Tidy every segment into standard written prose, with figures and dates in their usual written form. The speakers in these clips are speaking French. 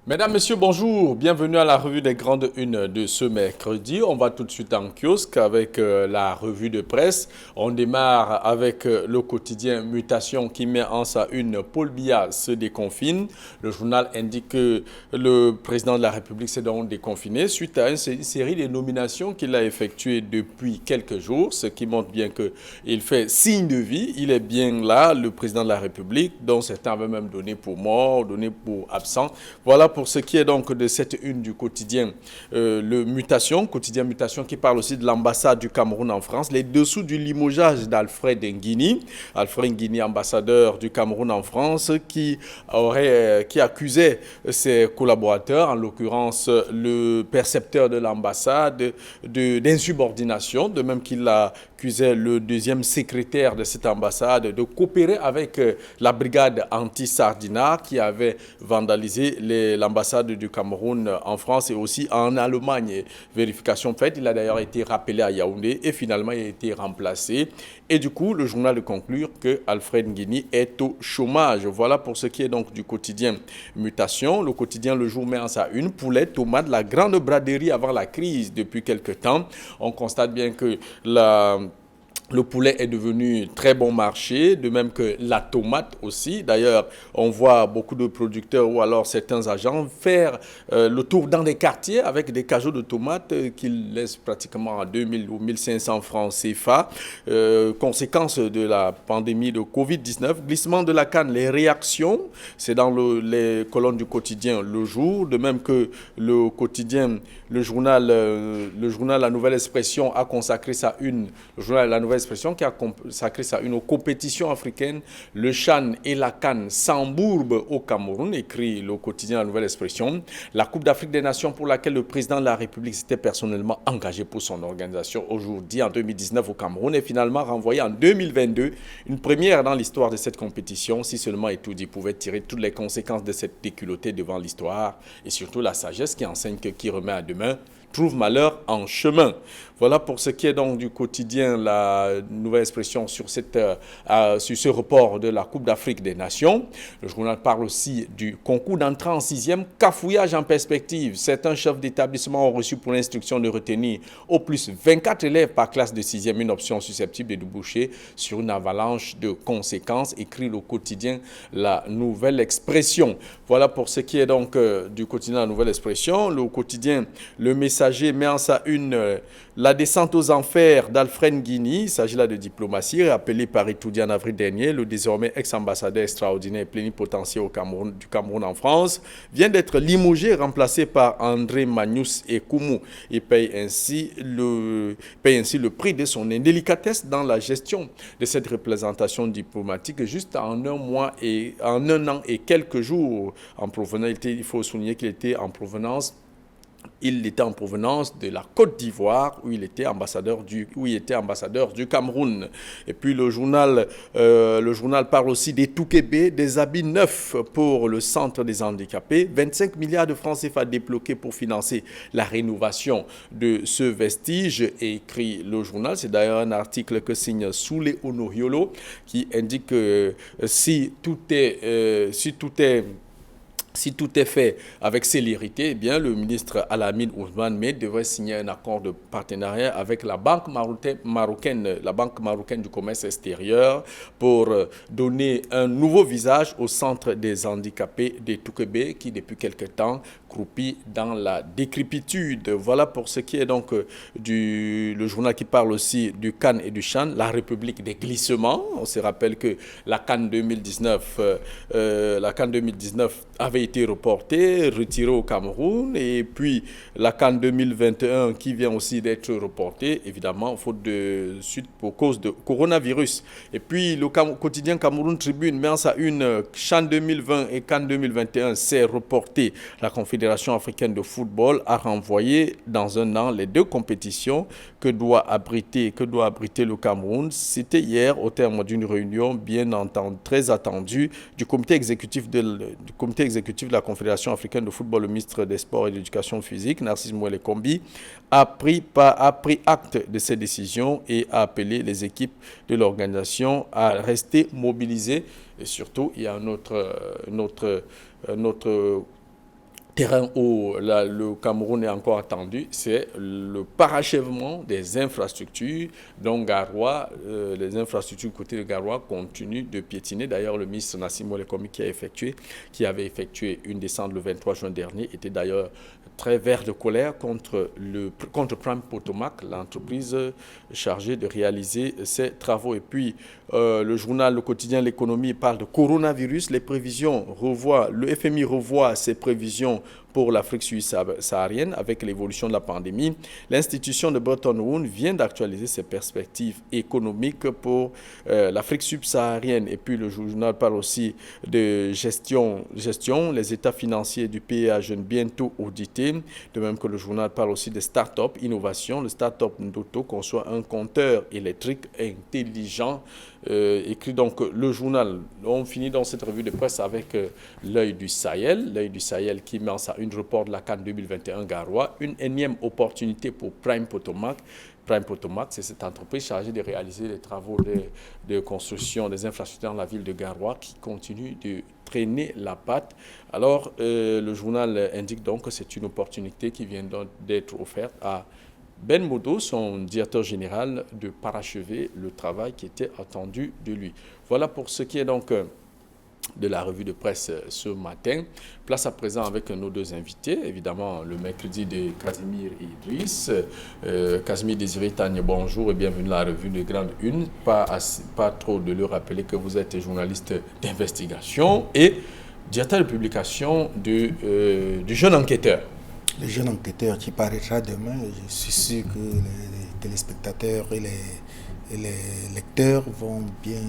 Mesdames, Messieurs, bonjour. Bienvenue à la revue des grandes unes de ce mercredi. On va tout de suite en kiosque avec la revue de presse. On démarre avec le quotidien Mutation qui met en sa une Paul Biya se déconfine. Le journal indique que le président de la République s'est donc déconfiné suite à une série de nominations qu'il a effectuées depuis quelques jours, ce qui montre bien qu'il fait signe de vie. Il est bien là, le président de la République, dont certains avaient même donné pour mort, donné pour absent. Voilà pour ce qui est donc de cette une du quotidien le Mutation, quotidien Mutation qui parle aussi de l'ambassade du Cameroun en France, les dessous du limogeage d'Alfred Nguini, Alfred Nguini, ambassadeur du Cameroun en France, qui accusait ses collaborateurs, en l'occurrence le percepteur de l'ambassade, d'insubordination, de même qu'il accusait le deuxième secrétaire de cette ambassade de coopérer avec la brigade anti-Sardina qui avait vandalisé l'ambassade du Cameroun en France et aussi en Allemagne. Vérification faite, il a d'ailleurs été rappelé à Yaoundé et finalement il a été remplacé. Et du coup, le journal conclut que Alfred Nguini est au chômage. Voilà pour ce qui est donc du quotidien Mutation. Le quotidien Le Jour met en sa une poulet, tomate, la grande braderie avant la crise depuis quelque temps. On constate bien que le poulet est devenu très bon marché, de même que la tomate aussi. D'ailleurs, on voit beaucoup de producteurs ou alors certains agents faire le tour dans des quartiers avec des cajots de tomates qu'ils laissent pratiquement à 2000 ou 1500 francs CFA. Conséquence de la pandémie de Covid-19, glissement de la canne, les réactions, c'est dans les colonnes du quotidien Le Jour, de même que le quotidien, le journal La Nouvelle Expression a consacré sa une, le journal La Nouvelle Expression qui a consacré ça une compétition africaine, le CHAN et la CAN s'embourbent au Cameroun, écrit le quotidien La Nouvelle Expression. La Coupe d'Afrique des Nations pour laquelle le président de la République s'était personnellement engagé pour son organisation aujourd'hui en 2019 au Cameroun est finalement renvoyé en 2022, une première dans l'histoire de cette compétition. Si seulement Etoudi pouvait tirer toutes les conséquences de cette déculottée devant l'histoire et surtout la sagesse qui enseigne que qui remet à demain trouve malheur en chemin. Voilà pour ce qui est donc du quotidien La Nouvelle Expression sur ce report de la Coupe d'Afrique des Nations. Le journal parle aussi du concours d'entrée en sixième, cafouillage en perspective. Certains chefs d'établissement ont reçu pour l'instruction de retenir au plus 24 élèves par classe de sixième, une option susceptible de déboucher sur une avalanche de conséquences, écrit le quotidien La Nouvelle Expression. Voilà pour ce qui est donc du quotidien La Nouvelle Expression. Le quotidien Le Messager met en sa une la descente aux enfers d'Alfred Nguini. Il s'agit là de diplomatie, rappelé par Etoudi en avril dernier. Le désormais ex-ambassadeur extraordinaire et plénipotentiaire du Cameroun en France vient d'être limogé, remplacé par André Magnus Ekoumou. Il paye ainsi le prix de son indélicatesse dans la gestion de cette représentation diplomatique juste en un an et quelques jours en provenance. Il faut souligner qu'il était en provenance de la Côte d'Ivoire où il était ambassadeur du Cameroun. Et puis le journal parle aussi des Toukébé, des habits neufs pour le centre des handicapés, 25 milliards de francs CFA débloqués pour financer la rénovation de ce vestige, écrit le journal. C'est d'ailleurs un article que signe Soulé Onohiolo qui indique que si tout est fait avec célérité, eh bien, le ministre Alamine Ousmane Med devrait signer un accord de partenariat avec la Banque marocaine du commerce extérieur pour donner un nouveau visage au centre des handicapés des Toukébé qui, depuis quelque temps, croupit dans la décrépitude. Voilà pour ce qui est donc le journal qui parle aussi du CAN et du CHAN, la République des glissements. On se rappelle que la CAN 2019 avait été reportée, retirée au Cameroun, et puis la CAN 2021 qui vient aussi d'être reportée, évidemment, faute de suite pour cause de coronavirus. Et puis le quotidien Cameroun Tribune met en sa une CHAN 2020 et CAN 2021 s'est reporté. La Confédération africaine de football a renvoyé dans un an les deux compétitions que doit abriter le Cameroun. C'était hier au terme d'une réunion bien entendu, très attendue du comité exécutif de la Confédération africaine de football. Le ministre des Sports et de l'Éducation physique, Narcisse Mouele Kombi, a pris acte de ces décisions et a appelé les équipes de l'organisation à rester mobilisées. Et surtout, il y a un autre terrain où le Cameroun est encore attendu, c'est le parachèvement des infrastructures dont Garoua, les infrastructures côté de Garoua continuent de piétiner. D'ailleurs, le ministre Nassim Ouellekomi qui avait effectué une descente le 23 juin dernier, était d'ailleurs très vert de colère contre Prime Potomac, l'entreprise chargée de réaliser ces travaux. Et puis, le journal, le quotidien L'économie parle de coronavirus. Les prévisions le FMI revoit ses prévisions pour l'Afrique saharienne avec l'évolution de la pandémie. L'institution de Bretton Woods vient d'actualiser ses perspectives économiques pour l'Afrique subsaharienne. Et puis le journal parle aussi de gestion. Les états financiers du pays bientôt audités. De même que le journal parle aussi de start-up, innovation. Le start-up Ndoto conçoit un compteur électrique intelligent. Écrit donc le journal. On finit dans cette revue de presse avec l'œil du Sahel qui met en une report de la CAN 2021 Garoua, une énième opportunité pour Prime Potomac. Prime Potomac, c'est cette entreprise chargée de réaliser les travaux de construction des infrastructures dans la ville de Garoua qui continue de traîner la patte. Alors, le journal indique donc que c'est une opportunité qui vient d'être offerte à Ben Modo, son directeur général, de parachever le travail qui était attendu de lui. Voilà pour ce qui est donc de la revue de presse ce matin. Place à présent avec nos deux invités. Évidemment, le mercredi de Casimir Idriss. Casimir Désiré Tagne, bonjour et bienvenue à la revue de Grande Une. Pas trop de le rappeler que vous êtes journaliste d'investigation et directeur de publication du Jeune Enquêteur. Le Jeune Enquêteur qui paraîtra demain, je suis sûr que les téléspectateurs et les lecteurs vont bien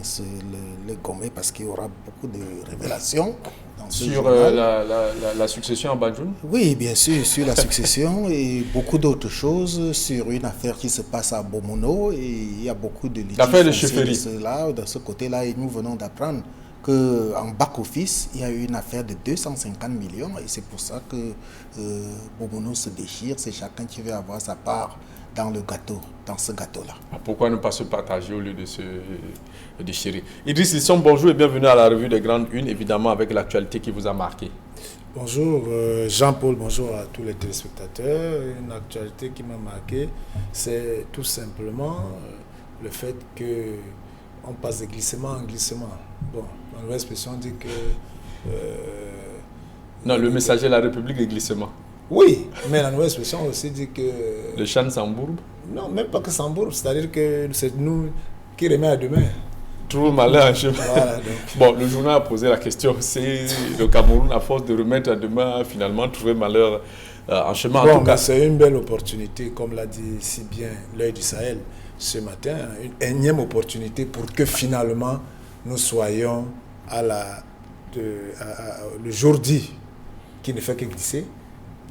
le gommer parce qu'il y aura beaucoup de révélations dans ce sur la succession à Banjoun. Oui, bien sûr, sur la succession et beaucoup d'autres choses, sur une affaire qui se passe à Bomono et il y a beaucoup de litiges. L'affaire de chefferie. De ce côté-là, et nous venons d'apprendre qu'en back-office, il y a eu une affaire de 250 millions et c'est pour ça que Bomono se déchire. C'est chacun qui veut avoir sa part dans le gâteau, dans ce gâteau-là. Pourquoi ne pas se partager au lieu de se déchirer? Idriss Lisson, bonjour et bienvenue à la revue des Grandes Unes, évidemment avec l'actualité qui vous a marqué. Bonjour Jean-Paul, bonjour à tous les téléspectateurs. Une actualité qui m'a marqué, c'est tout simplement le fait qu'on passe de glissement en glissement. Bon, dans l'expression, on dit que... non, le messager de la République est glissement. Oui, mais la nouvelle expression aussi dit que... Le chant s'embourbe? Non, même pas que s'embourbe, c'est-à-dire que c'est nous qui remet à demain. Trouve malin en chemin. Voilà, donc. Bon, le journal a posé la question, c'est le Cameroun, à force de remettre à demain, finalement trouver malheur en chemin. Bon, en tout cas, c'est une belle opportunité, comme l'a dit si bien l'œil du Sahel ce matin, une énième opportunité pour que finalement nous soyons le jour dit qui ne fait que glisser.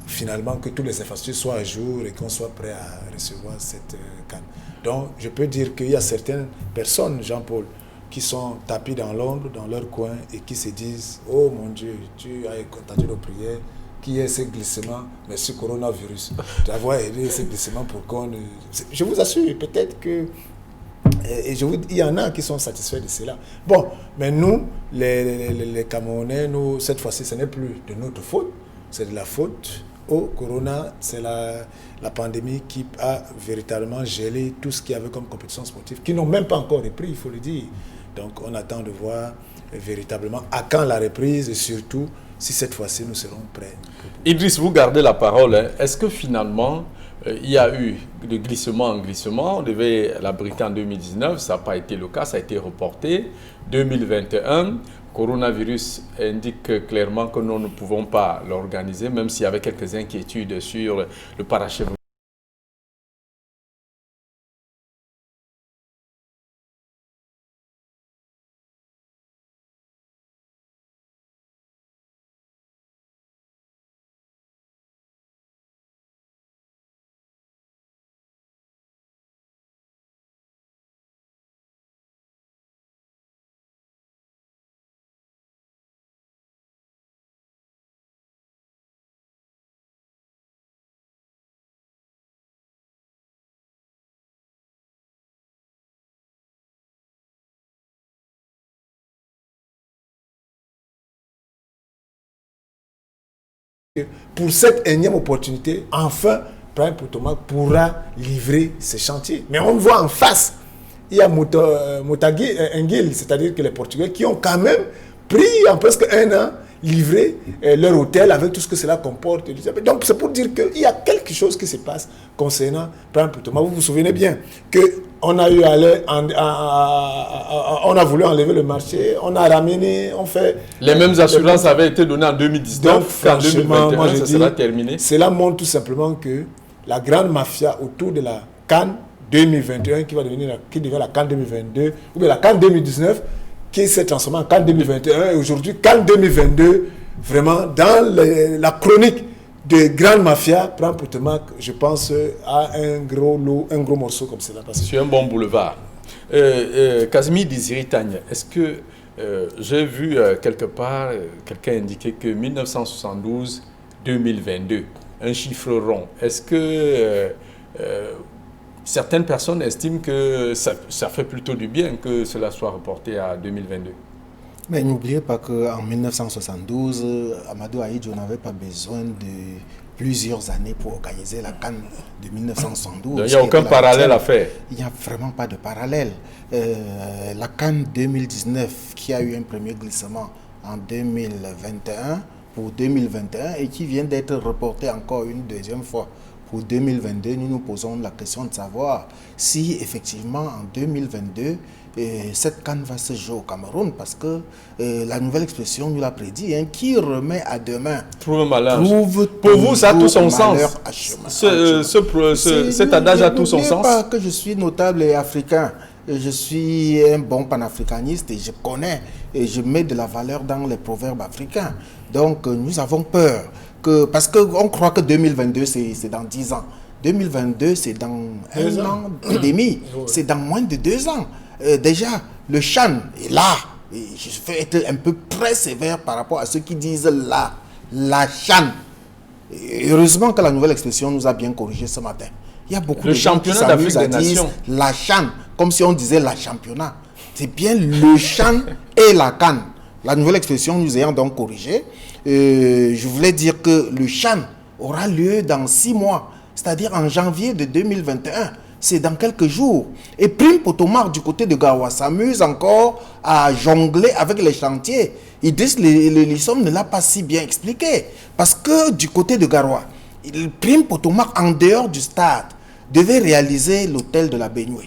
Finalement, que tous les infrastructures soient à jour et qu'on soit prêt à recevoir cette canne. Donc, je peux dire qu'il y a certaines personnes, Jean-Paul, qui sont tapis dans l'ombre, dans leur coin, et qui se disent « Oh mon Dieu, tu as entendu nos prières, qui est ce glissement, mais ce coronavirus, d'avoir aidé ce glissement pour qu'on... » Je vous assure, peut-être que... il y en a qui sont satisfaits de cela. Bon, mais nous, les Camerounais, nous, cette fois-ci, ce n'est plus de notre faute, c'est de la faute au corona, c'est la pandémie qui a véritablement gelé tout ce qu'il y avait comme compétition sportive, qui n'ont même pas encore repris, il faut le dire. Donc on attend de voir véritablement à quand la reprise et surtout si cette fois-ci nous serons prêts. Idriss, vous gardez la parole. Est-ce que finalement, il y a eu de glissement en glissement? On devait l'abriter en 2019, ça n'a pas été le cas, ça a été reporté. 2021, coronavirus indique clairement que nous ne pouvons pas l'organiser, même s'il y avait quelques inquiétudes sur le parachèvement. Pour cette énième opportunité, enfin, Prime Potomac pourra livrer ses chantiers. Mais on le voit en face. Il y a Motagui Nguil, c'est-à-dire que les Portugais qui ont quand même pris en presque un an livré leur hôtel avec tout ce que cela comporte. Donc c'est pour dire qu'il y a quelque chose qui se passe concernant Prime Potomac. Vous vous souvenez bien qu'on a eu on a voulu enlever le marché, on a ramené, on fait... Les mêmes assurances avaient été données en 2019, donc, en 2021, moi, ça sera terminé. Cela montre tout simplement que la grande mafia autour de la CAN 2021, qui devient la CAN 2022, ou bien la CAN 2019, qui s'est transformée en CAN 2021, et aujourd'hui, CAN 2022, vraiment, dans la chronique de grande mafia, Prime Potomac, je pense, a un gros morceau comme cela. Sur un bon boulevard. Casimir Désiré Tagna, est-ce que j'ai vu quelque part quelqu'un indiquer que 1972-2022, un chiffre rond, est-ce que certaines personnes estiment que ça fait plutôt du bien que cela soit reporté à 2022? Mais n'oubliez pas qu'en 1972, Amadou Ahidjo n'avait pas besoin de plusieurs années pour organiser la CAN de 1972. Donc, il n'y a aucun parallèle à faire. Il n'y a vraiment pas de parallèle. La CAN 2019, qui a eu un premier glissement en 2021, pour 2021, et qui vient d'être reportée encore une deuxième fois pour 2022, nous nous posons la question de savoir si effectivement en 2022, cette CAN va se jouer au Cameroun, parce que la nouvelle expression nous l'a prédit, qui remet à demain trouve malheur. Pour vous, ça a tout son sens. Cet adage a tout son sens. N'oubliez pas que je suis notable et africain. Je suis un bon panafricaniste et je connais et je mets de la valeur dans les proverbes africains. Donc nous avons peur parce qu'on croit que 2022 c'est dans 10 ans. 2022 c'est dans un an et demi. C'est dans moins de 2 ans. Déjà, le Chan est là. Et je vais être un peu très sévère par rapport à ceux qui disent là, la Chan. Heureusement que la nouvelle expression nous a bien corrigé ce matin. Il y a beaucoup de gens qui s'amusent à dire la Chan, comme si on disait la championnat. C'est bien le Chan et la CAN. La nouvelle expression nous ayant donc corrigé. Je voulais dire que le Chan aura lieu dans 6 mois, c'est-à-dire en janvier de 2021. C'est dans quelques jours. Et Prime Potomac du côté de Garoua s'amuse encore à jongler avec les chantiers. Idriss Lissom ne l'a pas si bien expliqué. Parce que du côté de Garoua, Prime Potomac en dehors du stade devait réaliser l'hôtel de la Baignoue,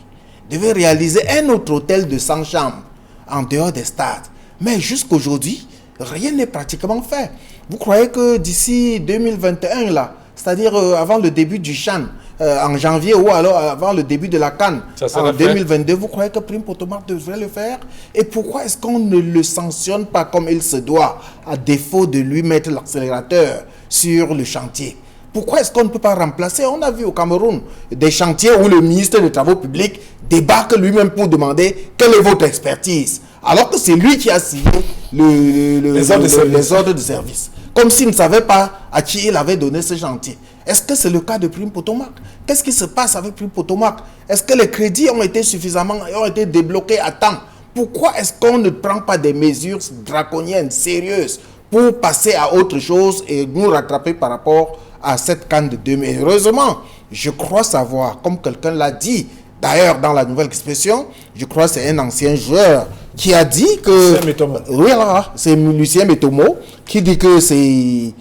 devait réaliser un autre hôtel de 100 chambres en dehors des stades. Mais jusqu'aujourd'hui, rien n'est pratiquement fait. Vous croyez que d'ici 2021, là, c'est-à-dire avant le début du Chan, en janvier ou alors avant le début de la CAN, en 2022, vous croyez que Prime Potomac devrait le faire? Et pourquoi est-ce qu'on ne le sanctionne pas comme il se doit, à défaut de lui mettre l'accélérateur sur le chantier? Pourquoi est-ce qu'on ne peut pas remplacer? On a vu au Cameroun des chantiers où le ministre des Travaux publics débarque lui-même pour demander quelle est votre expertise, alors que c'est lui qui a signé les ordres de service. Comme s'il ne savait pas à qui il avait donné ce chantier. Est-ce que c'est le cas de Prime Potomac? Qu'est-ce qui se passe avec Prime Potomac? Est-ce que les crédits ont été débloqués à temps? Pourquoi est-ce qu'on ne prend pas des mesures draconiennes, sérieuses, pour passer à autre chose et nous rattraper par rapport à cette CAN de 2000? Heureusement, je crois savoir, comme quelqu'un l'a dit, d'ailleurs dans la nouvelle expression, je crois que c'est un ancien joueur qui a dit que... c'est Lucien Metomo qui dit que c'est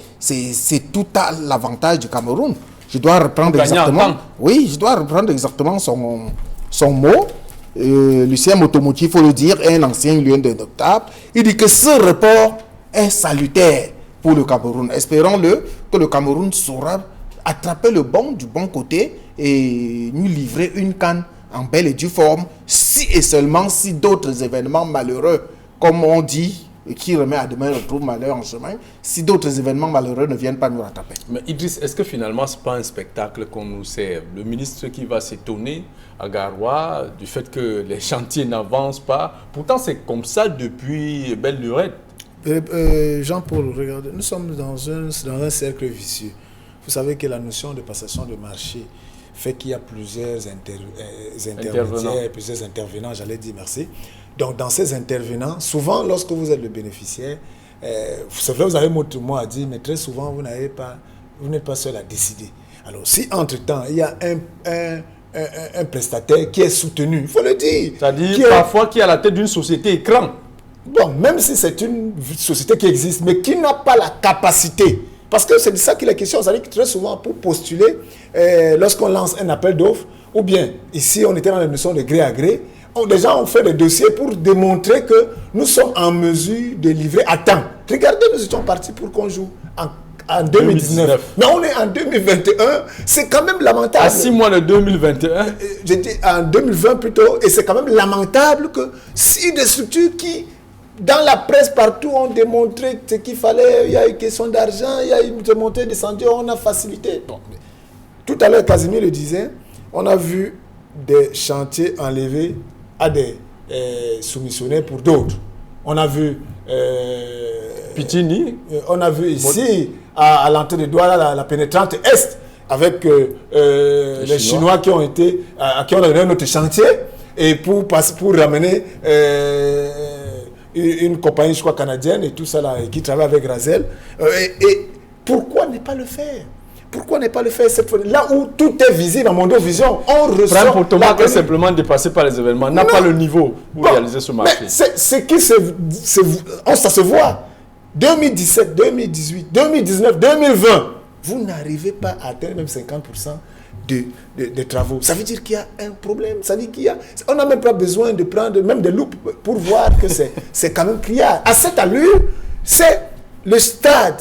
tout à l'avantage du Cameroun. Je dois reprendre exactement... Oui, je dois reprendre exactement son mot. Lucien Metomo, il faut le dire, est un ancien lion de notable. Il dit que ce report est salutaire pour le Cameroun. Espérons-le que le Cameroun saura attraper le bon du bon côté et nous livrer une CAN en belle et due forme, si et seulement si d'autres événements malheureux, comme on dit, qui remet à demain retrouve malheur en chemin, si d'autres événements malheureux ne viennent pas nous rattraper. Mais Idriss, est-ce que finalement ce n'est pas un spectacle qu'on nous sert? Le ministre qui va s'étonner à Garoua du fait que les chantiers n'avancent pas, pourtant c'est comme ça depuis belle lurette. Jean-Paul, regardez, nous sommes dans un cercle vicieux. Vous savez que la notion de passation de marché fait qu'il y a plusieurs intervenants, j'allais dire merci. Donc dans ces intervenants, souvent lorsque vous êtes le bénéficiaire, c'est vrai, vous avez votre mot à dire, mais très souvent, vous n'êtes pas seul à décider. Alors, si entre-temps, il y a un prestataire qui est soutenu, il faut le dire. C'est-à-dire parfois qui est à la tête d'une société écran. Bon, même si c'est une société qui existe, mais qui n'a pas la capacité. Parce que c'est de ça qu'il est question. C'est-à-dire que très souvent, pour postuler, lorsqu'on lance un appel d'offres, ou bien, ici, on était dans la notion de gré à gré, déjà, on fait des dossiers pour démontrer que nous sommes en mesure de livrer à temps. Regardez, nous étions partis pour qu'on joue en 2019. Mais on est en 2021, c'est quand même lamentable. À 6 mois de 2021. J'ai dit en 2020 plutôt, et c'est quand même lamentable que si des structures qui, dans la presse partout, ont démontré ce qu'il fallait, il y a une question d'argent, il y a une montée descendue, on a facilité. Bon, tout à l'heure, Casimir le disait, on a vu des chantiers enlevés à des soumissionnaires pour d'autres. On a vu Pitini. On a vu ici, à l'entrée de Douala, la pénétrante Est, avec les Chinois qui ont été, à qui on a donné notre chantier, et pour ramener une compagnie, je crois, canadienne, et tout ça, là, qui travaille avec Razel. Et pourquoi ne pas le faire? Pourquoi ne pas le faire cette fois? Là où tout est visible en Mondovision, on ressent... Prendre pour Thomas est simplement dépassé par les événements, n'a pas le niveau pour réaliser ce marché. Mais ça se voit. 2017, 2018, 2019, 2020, vous n'arrivez pas à atteindre même 50% de travaux. Ça veut dire qu'il y a un problème. Ça veut dire qu'il y a... On n'a même pas besoin de prendre même des loupes pour voir que c'est quand même criard. À cette allure, c'est le stade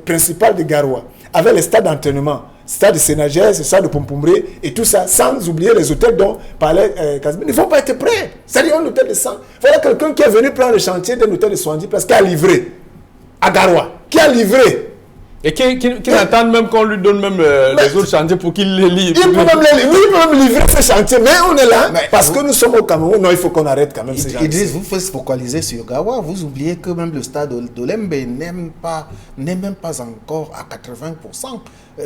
principal de Garoua, avec les stades d'entraînement, stade de Sénagès, stade de Pompombré et tout ça, sans oublier les hôtels dont parlait Casimir, ne vont pas être prêts. C'est-à-dire un hôtel de 100. Voilà quelqu'un qui est venu prendre le chantier d'un hôtel de 70 parce qu'il a livré à Garoua, qui a livré. Et qui attend même qu'on lui donne même les autres chantiers pour qu'il les livre. Il peut même livrer ce chantier, mais on est là parce que nous sommes au Cameroun. Non, il faut qu'on arrête quand même ces gens. Vous faites focaliser sur Garoua. Vous oubliez que même le stade d'Olembe n'est même pas encore à 80%.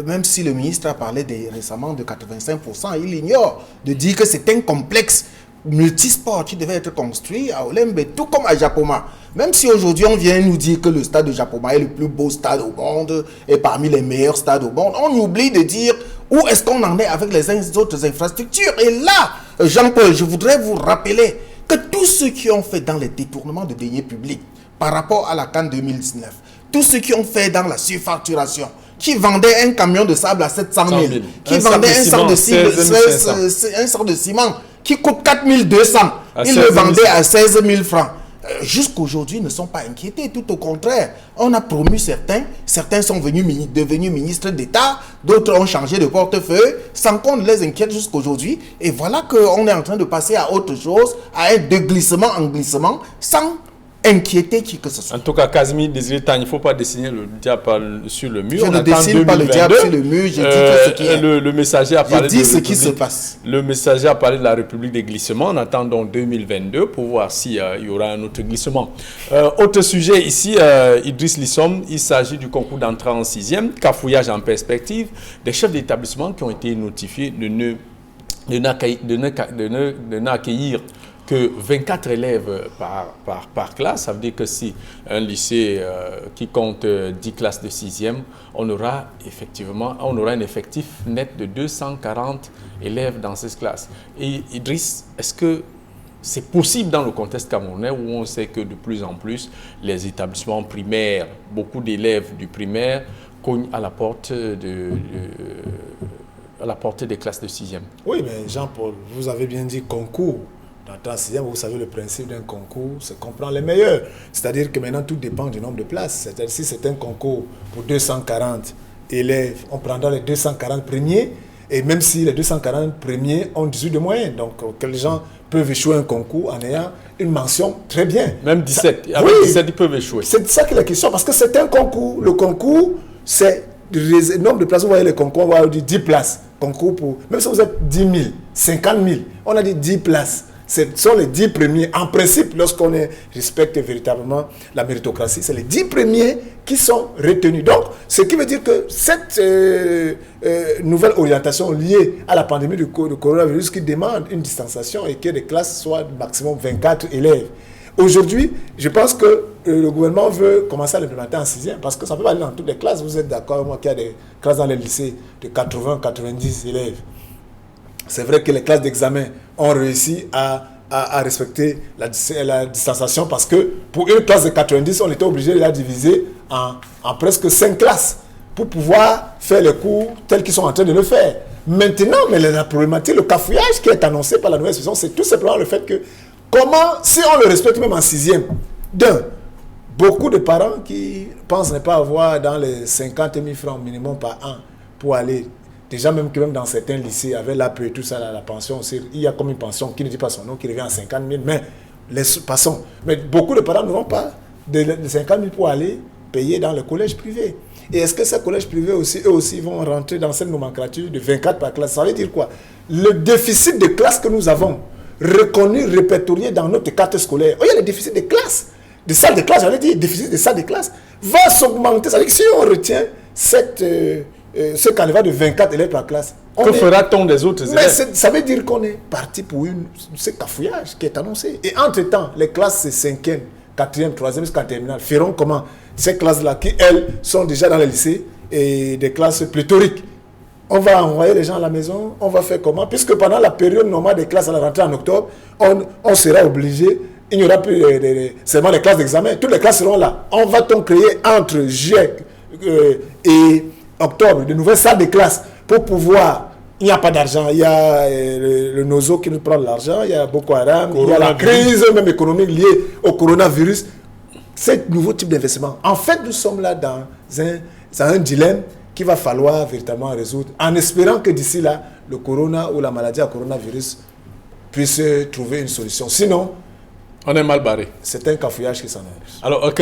Même si le ministre a parlé récemment de 85%, il ignore de dire que c'est un complexe multisport qui devait être construit à Olembe, tout comme à Japoma. Même si aujourd'hui on vient nous dire que le stade de Japoma est le plus beau stade au monde et parmi les meilleurs stades au monde, on oublie de dire où est-ce qu'on en est avec les autres infrastructures. Et là, Jean-Paul, je voudrais vous rappeler que tous ceux qui ont fait dans les détournements de deniers publics par rapport à la CAN 2019, tous ceux qui ont fait dans la surfacturation, qui vendait un camion de sable à 700 000, qui vendait un sac de ciment qui coûte 4200, ils le vendaient à 16 000 francs. Jusqu'aujourd'hui, ne sont pas inquiétés, tout au contraire. On a promu certains sont devenus ministres d'État, d'autres ont changé de portefeuille, sans qu'on ne les inquiète jusqu'aujourd'hui. Et voilà qu'on est en train de passer à autre chose, à un de glissement en glissement, sans inquiéter qui que ce soit. En tout cas, Casimir Désiré Tang, il ne faut pas dessiner le diable sur le mur. Je ne dessine pas le diable sur le mur, je dis ce qui est. Le messager a parlé de ce qui se passe. Le messager a parlé de la République des glissements. On attend donc 2022 pour voir s'il y aura un autre glissement. Autre sujet ici, Idriss Lissom, il s'agit du concours d'entrée en 6e, cafouillage en perspective, des chefs d'établissement qui ont été notifiés de n'accueillir que 24 élèves par classe. Ça veut dire que si un lycée qui compte 10 classes de 6e, on aura un effectif net de 240 élèves dans ces classes. Et Idriss, est-ce que c'est possible dans le contexte camerounais où on sait que de plus en plus les établissements primaires, beaucoup d'élèves du primaire cognent à la porte des classes de 6e? Oui, mais Jean-Paul, vous avez bien dit concours. Dans le 6e, vous savez, le principe d'un concours, c'est qu'on prend les meilleurs. C'est-à-dire que maintenant, tout dépend du nombre de places. C'est-à-dire si c'est un concours pour 240 élèves, on prendra les 240 premiers. Et même si les 240 premiers ont 18 de moyenne. Donc, que les gens peuvent échouer un concours en ayant une mention très bien. Même 17. Avec 17, ils peuvent échouer. C'est ça qui est la question. Parce que c'est un concours. Le concours, c'est le nombre de places. Vous voyez les concours, on va dire 10 places. Concours pour... Même si vous êtes 10 000, 50 000, on a dit 10 places. Ce sont les 10 premiers. En principe, lorsqu'on respecte véritablement la méritocratie, c'est les 10 premiers qui sont retenus. Donc, ce qui veut dire que cette nouvelle orientation liée à la pandémie du coronavirus qui demande une distanciation et que les classes soient maximum 24 élèves. Aujourd'hui, je pense que le gouvernement veut commencer à l'implémenter en 6e, parce que ça peut pas aller dans toutes les classes. Vous êtes d'accord avec moi qu'il y a des classes dans les lycées de 80-90 élèves. C'est vrai que les classes d'examen ont réussi à respecter la distanciation, parce que pour une classe de 90, on était obligé de la diviser en presque 5 classes pour pouvoir faire les cours tels qu'ils sont en train de le faire. Maintenant, mais la problématique, le cafouillage qui est annoncé par la nouvelle solution, c'est tout simplement le fait que comment, si on le respecte même en 6e, beaucoup de parents qui pensent ne pas avoir dans les 50 000 francs minimum par an pour aller, déjà même que même dans certains lycées, avec l'APE et tout ça, la pension aussi, il y a comme une pension qui ne dit pas son nom, qui revient à 50 000, mais passons. Mais beaucoup de parents n'auront pas de 50 000 pour aller payer dans le collège privé. Et est-ce que ces collèges privés aussi, eux aussi, vont rentrer dans cette nomenclature de 24 par classe? Ça veut dire quoi? Le déficit de classe que nous avons, reconnu, répertorié dans notre carte scolaire, il y a le déficit de classe, de salles de classe, j'allais dire, déficit de salles de classe, va s'augmenter. Ça veut dire que si on retient ce canevas de 24 élèves par classe, que fera-t-on des autres élèves? Ça veut dire qu'on est parti pour ce cafouillage qui est annoncé. Et entre-temps, les classes 5e, 4e, 3e jusqu'en terminale feront comment? Ces classes-là, qui, elles, sont déjà dans les lycées, et des classes pléthoriques. On va envoyer les gens à la maison, on va faire comment? Puisque pendant la période normale des classes à la rentrée en octobre, on sera obligé, il n'y aura plus seulement les classes d'examen, toutes les classes seront là. On va donc créer entre juillet et octobre de nouvelles salles de classe pour pouvoir... Il n'y a pas d'argent, il y a le NOZO qui nous prend de l'argent, il y a Boko Haram, il y a la crise même économique liée au coronavirus. C'est nouveau type d'investissement. En fait, nous sommes là dans un dilemme qu'il va falloir véritablement résoudre, en espérant que d'ici là, le corona ou la maladie à coronavirus puisse trouver une solution. Sinon, on est mal barré. C'est un cafouillage qui s'en est. Alors,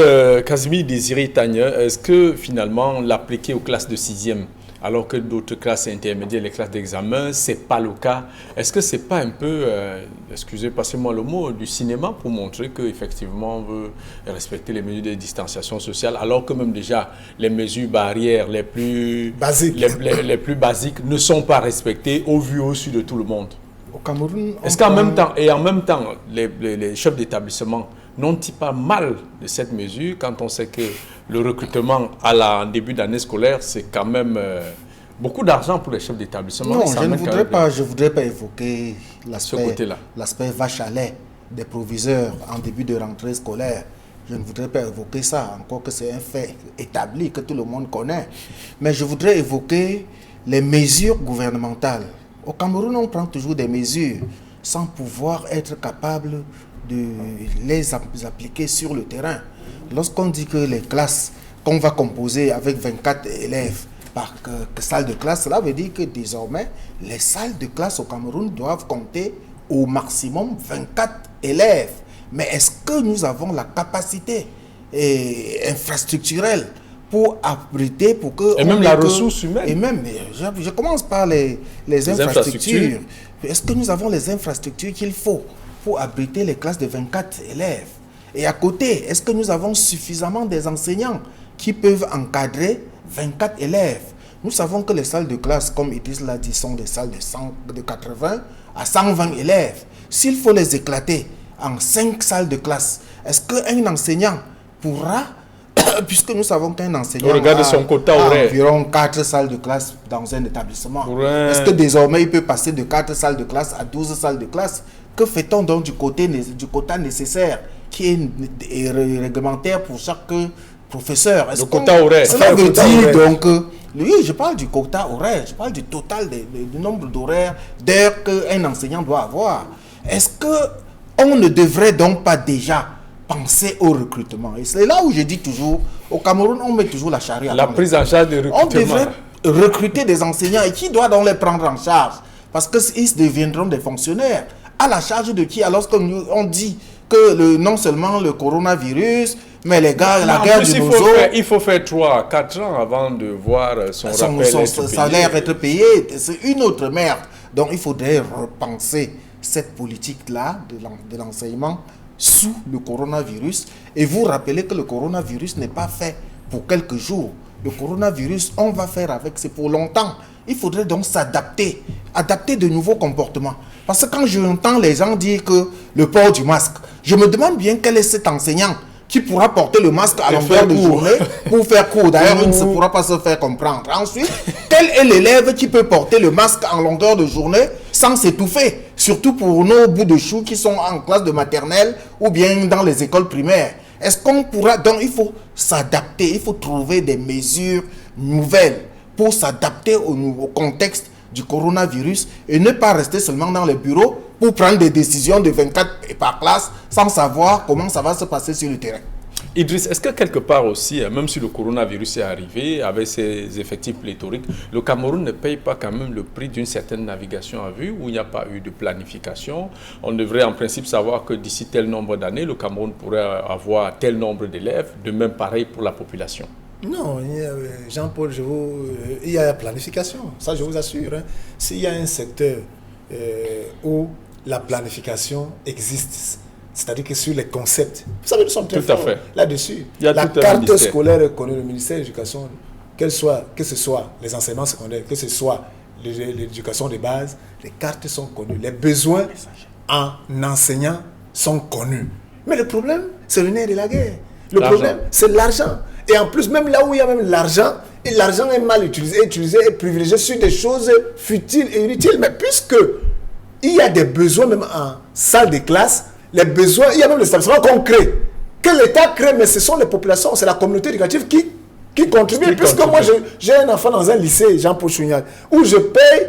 Casimir Désiré Tania, est-ce que finalement, l'appliquer aux classes de 6e, alors que d'autres classes intermédiaires, les classes d'examen, ce n'est pas le cas? Est-ce que ce n'est pas un peu, excusez, passez-moi le mot, du cinéma pour montrer qu'effectivement on veut respecter les mesures de distanciation sociale, alors que même déjà les mesures barrières les plus basiques, les plus basiques ne sont pas respectées au vu au su de tout le monde? Au Cameroun, est-ce qu'en même temps, les chefs d'établissement n'ont-ils pas mal de cette mesure quand on sait que le recrutement en début d'année scolaire, c'est quand même beaucoup d'argent pour les chefs d'établissement? Non, je ne voudrais pas évoquer l'aspect vache à lait des proviseurs en début de rentrée scolaire. Je ne voudrais pas évoquer ça, encore que c'est un fait établi que tout le monde connaît. Mais je voudrais évoquer les mesures gouvernementales. Au Cameroun, on prend toujours des mesures sans pouvoir être capable de les appliquer sur le terrain. Lorsqu'on dit que les classes qu'on va composer avec 24 élèves par salle de classe, cela veut dire que désormais, les salles de classe au Cameroun doivent compter au maximum 24 élèves. Mais est-ce que nous avons la capacité infrastructurelle pour abriter, pour que... Et même la ressource humaine. Et même, je commence par les infrastructures. Est-ce que nous avons les infrastructures qu'il faut pour abriter les classes de 24 élèves? Et à côté, est-ce que nous avons suffisamment des enseignants qui peuvent encadrer 24 élèves? Nous savons que les salles de classe, comme Idriss l'a dit, sont des salles de 80 à 120 élèves. S'il faut les éclater en 5 salles de classe, est-ce qu'un enseignant pourra, puisque nous savons qu'un enseignant a environ 4 salles de classe dans un établissement, est-ce que désormais il peut passer de 4 salles de classe à 12 salles de classe? Que fait-on donc du quota nécessaire qui est réglementaire pour chaque professeur? Le quota horaire. Cela veut dire donc, oui, je parle du quota horaire, je parle du total du nombre d'horaires, d'heures qu'un enseignant doit avoir. Est-ce qu'on ne devrait donc pas déjà penser au recrutement? Et c'est là où je dis toujours, au Cameroun, on met toujours la charrue à la prise en charge du recrutement. On devrait recruter des enseignants, et qui doit donc les prendre en charge? Parce qu'ils deviendront des fonctionnaires. À la charge de qui? Alors qu'on dit que non seulement le coronavirus, mais la guerre du Nozo... Il faut faire 3-4 ans avant de voir son salaire être payé. C'est une autre merde. Donc il faudrait repenser cette politique-là de l'enseignement sous le coronavirus. Et vous rappelez que le coronavirus n'est pas fait pour quelques jours. Le coronavirus, on va faire avec, c'est pour longtemps. Il faudrait donc s'adapter, adapter de nouveaux comportements. Parce que quand j'entends les gens dire que le port du masque, je me demande bien quel est cet enseignant qui pourra porter le masque à longueur de journée pour faire court. D'ailleurs, il ne se pourra pas se faire comprendre. Ensuite, quel est l'élève qui peut porter le masque en longueur de journée sans s'étouffer? Surtout pour nos bouts de choux qui sont en classe de maternelle ou bien dans les écoles primaires. Est-ce qu'on pourra... Donc, il faut s'adapter, il faut trouver des mesures nouvelles pour s'adapter au contexte du coronavirus et ne pas rester seulement dans les bureaux pour prendre des décisions de 24 par classe sans savoir comment ça va se passer sur le terrain. Idriss, est-ce que quelque part aussi, même si le coronavirus est arrivé avec ses effectifs pléthoriques, le Cameroun ne paye pas quand même le prix d'une certaine navigation à vue où il n'y a pas eu de planification? On devrait en principe savoir que d'ici tel nombre d'années, le Cameroun pourrait avoir tel nombre d'élèves, de même pareil pour la population. Non, Jean-Paul, il y a la planification, ça je vous assure. Hein. S'il y a un secteur où la planification existe, c'est-à-dire que sur les concepts, vous savez, nous sommes très forts là-dessus. La carte scolaire est connue, le ministère de l'Éducation, que ce soit les enseignements secondaires, que ce soit l'éducation de base, les cartes sont connues. Les besoins en enseignants sont connus. Mais le problème, c'est le nerf de la guerre. Le problème, c'est l'argent. Et en plus, même là où il y a même l'argent, et l'argent est mal utilisé et privilégié sur des choses futiles et inutiles. Mais puisque il y a des besoins même en salle de classe, les besoins, il y a même les établissements qu'on crée, que l'État crée, mais ce sont les populations, c'est la communauté éducative qui contribue. Puisque moi, j'ai un enfant dans un lycée, Jean-Paul Chounial, où je paye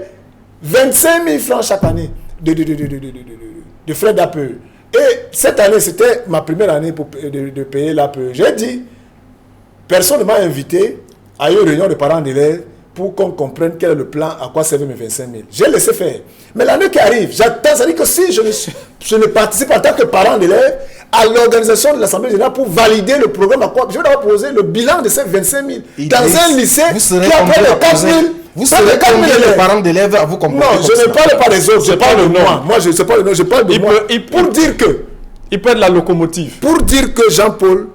25 000 francs chaque année de frais d'APE. Et cette année, c'était ma première année de payer l'APE. J'ai dit, personne ne m'a invité à une réunion de parents d'élèves pour qu'on comprenne quel est le plan, à quoi servent mes 25 000. J'ai laissé faire. Mais l'année qui arrive, j'attends, ça dit que si je ne participe en tant que parent d'élèves à l'organisation de l'Assemblée générale pour valider le programme, à quoi je vais d'abord poser le bilan de ces 25 000. Dans un lycée qui a près de 4 000. Vous serez combien de parents d'élèves à vous comprendre? Non, je ne parle pas des autres, je parle de moi. Moi, je ne sais pas le nom, je parle de moi. Pour dire que... Il peut être la locomotive. Pour dire que Jean-Paul,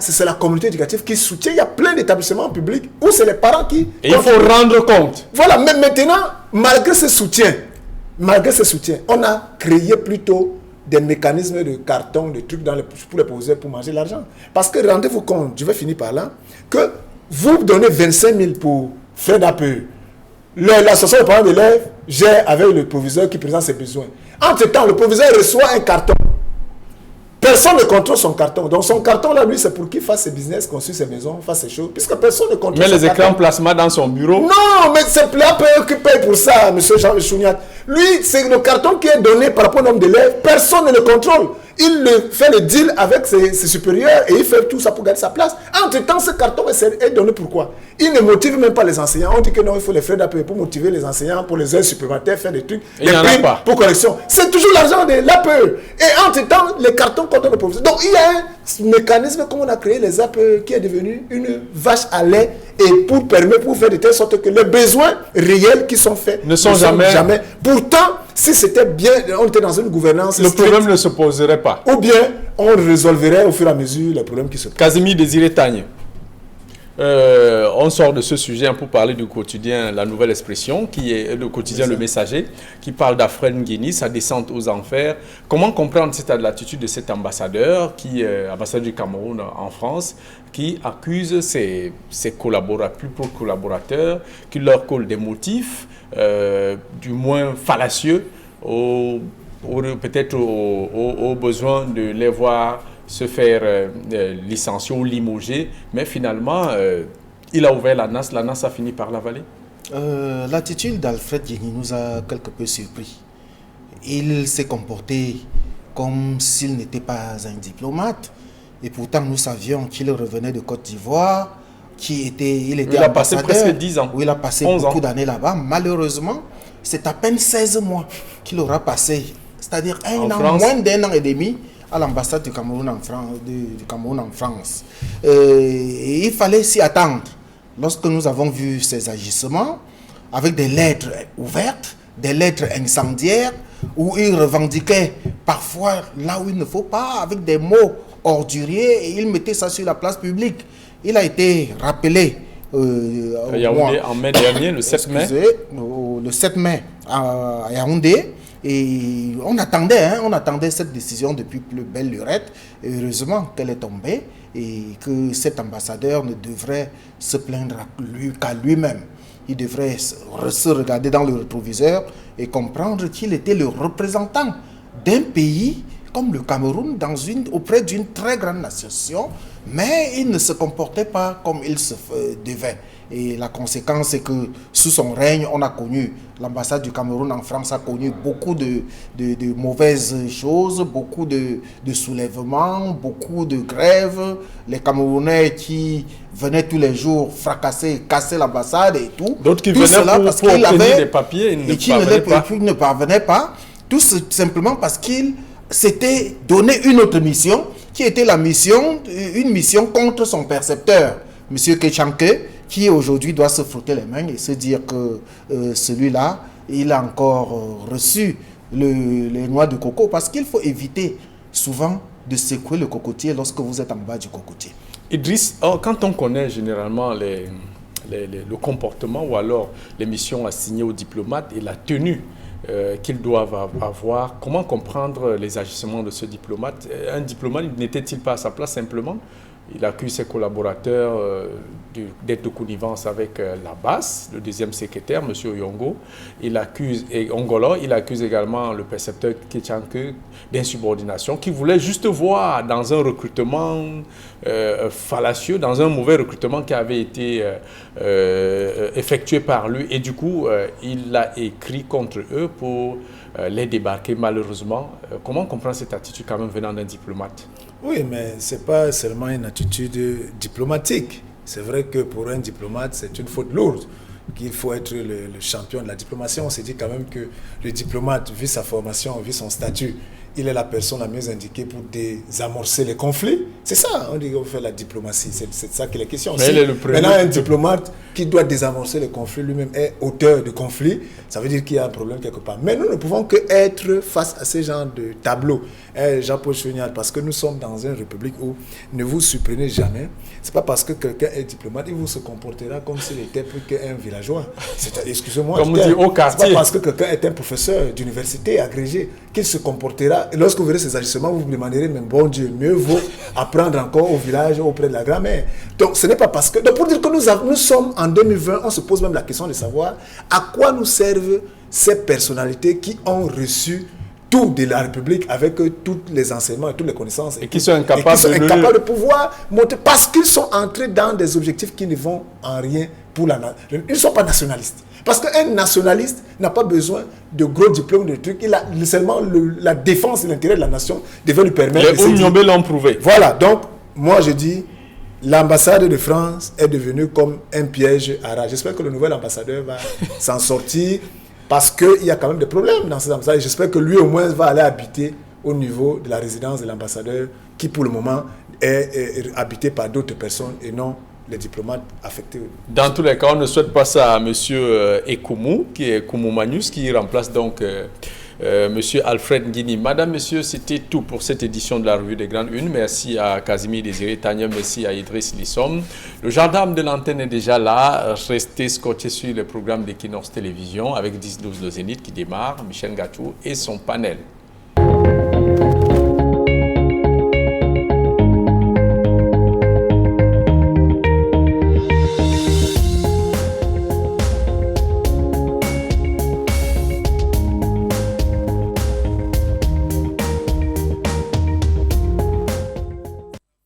c'est la communauté éducative qui soutient. Il y a plein d'établissements publics où c'est les parents qui... Et il faut rendre compte. Voilà, mais maintenant, malgré ce soutien, on a créé plutôt des mécanismes de carton, de trucs pour les poser, pour manger l'argent. Parce que rendez-vous compte, je vais finir par là, que vous donnez 25 000 pour faire d'APE. L'association des parents d'élèves gère avec le proviseur qui présente ses besoins. Entre-temps, le proviseur reçoit un carton. Personne ne contrôle son carton. Donc son carton là, lui, c'est pour qu'il fasse ses business, construise ses maisons, fasse ses choses. Puisque personne ne contrôle son carton. Mais les écrans plasma dans son bureau. Non, mais c'est l'APE qui paye pour ça, M. Jean Chouniat. Lui, c'est le carton qui est donné par rapport au nombre d'élèves. Personne ne le contrôle. Il fait le deal avec ses supérieurs et il fait tout ça pour garder sa place. Entre-temps, ce carton est donné pourquoi? Il ne motive même pas les enseignants. On dit que non, il faut les frais d'APE pour motiver les enseignants, pour les heures supplémentaires, faire des trucs, des primes pour correction. C'est toujours l'argent de l'APE. Et entre-temps, les cartons contre le professeur. Donc, il y a un mécanisme, comme on a créé les APE, qui est devenu une vache à lait et pour faire de telle sorte que les besoins réels qui sont faits ne sont jamais. Pourtant, si c'était bien, on était dans une gouvernance le problème ne se poserait pas. Ou bien, on résolverait au fur et à mesure les problèmes qui se posent. Casimir Désiré Tagne. On sort de ce sujet pour parler du quotidien La Nouvelle Expression, qui est le quotidien Le Messager, qui parle d'Afren Guéni, sa descente aux enfers. Comment comprendre l'attitude de cet ambassadeur, ambassadeur du Cameroun en France, qui accuse ses collaborateurs, qui leur collent des motifs, du moins fallacieux, peut-être au besoin de les voir se faire licencier ou limoger, mais finalement, il a ouvert la NAS a fini par l'avaler. L'attitude d'Alfred Guéni nous a quelque peu surpris. Il s'est comporté comme s'il n'était pas un diplomate, et pourtant nous savions qu'il revenait de Côte d'Ivoire, il a passé presque 10 ans. Oui, il a passé beaucoup d'années là-bas. Malheureusement, c'est à peine 16 mois qu'il aura passé, c'est-à-dire moins d'un an et demi, à l'ambassade du Cameroun en France. Et il fallait s'y attendre. Lorsque nous avons vu ces agissements, avec des lettres ouvertes, des lettres incendiaires, où il revendiquait parfois là où il ne faut pas, avec des mots orduriers, et il mettait ça sur la place publique. Il a été rappelé en mai dernier, le 7 mai. Le 7 mai à Yaoundé. Et on attendait cette décision depuis plus belle lurette. Et heureusement qu'elle est tombée et que cet ambassadeur ne devrait se plaindre qu'à lui-même. Il devrait se regarder dans le rétroviseur et comprendre qu'il était le représentant d'un pays comme le Cameroun auprès d'une très grande nation, mais il ne se comportait pas comme il se devait. Et la conséquence, c'est que sous son règne, on a connu, l'ambassade du Cameroun en France a connu beaucoup de mauvaises choses, beaucoup de soulèvements, beaucoup de grèves. Les Camerounais qui venaient tous les jours fracasser, casser l'ambassade et tout. D'autres qui venaient pour obtenir des papiers et qui ne parvenaient pas, tout simplement parce qu'ils s'étaient donné une autre mission, qui était une mission contre son percepteur, M. Kechanke, qui aujourd'hui doit se frotter les mains et se dire que celui-là, il a encore reçu les noix de coco, parce qu'il faut éviter souvent de secouer le cocotier lorsque vous êtes en bas du cocotier. Idriss, quand on connaît généralement le comportement ou alors les missions assignées aux diplomates et la tenue qu'ils doivent avoir, comment comprendre les agissements de ce diplomate? Un diplomate n'était-il pas à sa place simplement? Il accuse ses collaborateurs d'être de connivence avec la BAS, le deuxième secrétaire, M. Oyongo. Il accuse également le percepteur Kechanke d'insubordination, qui voulait juste voir dans un recrutement fallacieux, dans un mauvais recrutement qui avait été effectué par lui. Et du coup, il l'a écrit contre eux pour les débarquer malheureusement. Comment comprendre cette attitude quand même venant d'un diplomate? Oui, mais ce n'est pas seulement une attitude diplomatique. C'est vrai que pour un diplomate, c'est une faute lourde, qu'il faut être le champion de la diplomatie. On s'est dit quand même que le diplomate, vu sa formation, vu son statut, il est la personne la mieux indiquée pour désamorcer les conflits. C'est ça, on dit qu'on fait la diplomatie. C'est ça qui est la question. Mais il est le premier. Maintenant, un diplomate qui doit désamorcer les conflits lui-même est auteur de conflits, ça veut dire qu'il y a un problème quelque part. Mais nous ne pouvons qu'être face à ce genre de tableau. Jean-Paul Chognard, parce que nous sommes dans une république où ne vous surprenez jamais. Ce n'est pas parce que quelqu'un est diplomate, il vous se comportera comme s'il était plus qu'un villageois. Excusez-moi. Comme on dit au quartier. Ce n'est pas parce que quelqu'un est un professeur d'université agrégé qu'il se comportera. Et lorsque vous verrez ces agissements, vous vous demanderez, mais bon Dieu, mieux vaut apprendre encore au village auprès de la grand-mère. Donc ce n'est pas parce que... Donc pour dire que nous sommes en 2020, on se pose même la question de savoir à quoi nous servent ces personnalités qui ont reçu tout de la République avec tous les enseignements et toutes les connaissances. Et qui sont incapables de pouvoir monter parce qu'ils sont entrés dans des objectifs qui ne vont en rien pour la nation. Ils ne sont pas nationalistes. Parce qu'un nationaliste n'a pas besoin de gros diplômes, de trucs. Il a seulement la défense et l'intérêt de la nation devait lui permettre... Les Oumyombe l'ont prouvé. Voilà, donc moi je dis, l'ambassade de France est devenue comme un piège à rats. J'espère que le nouvel ambassadeur va s'en sortir. Parce qu'il y a quand même des problèmes dans ces ambassades. J'espère que lui, au moins, va aller habiter au niveau de la résidence de l'ambassadeur, qui, pour le moment, est habité par d'autres personnes et non les diplomates affectés. Dans tous les cas, on ne souhaite pas ça à M. Ekoumou, qui est Koumou Magnus, qui remplace donc M. Alfred Nguini. Madame, Monsieur, c'était tout pour cette édition de la Revue des Grandes Unes. Merci à Casimir Désiré Tania, merci à Idriss Lissom. Le gendarme de l'antenne est déjà là. Restez scotchés sur le programme d'Equinox Télévision avec 10-12 de Zénith qui démarre, Michel Gatou et son panel.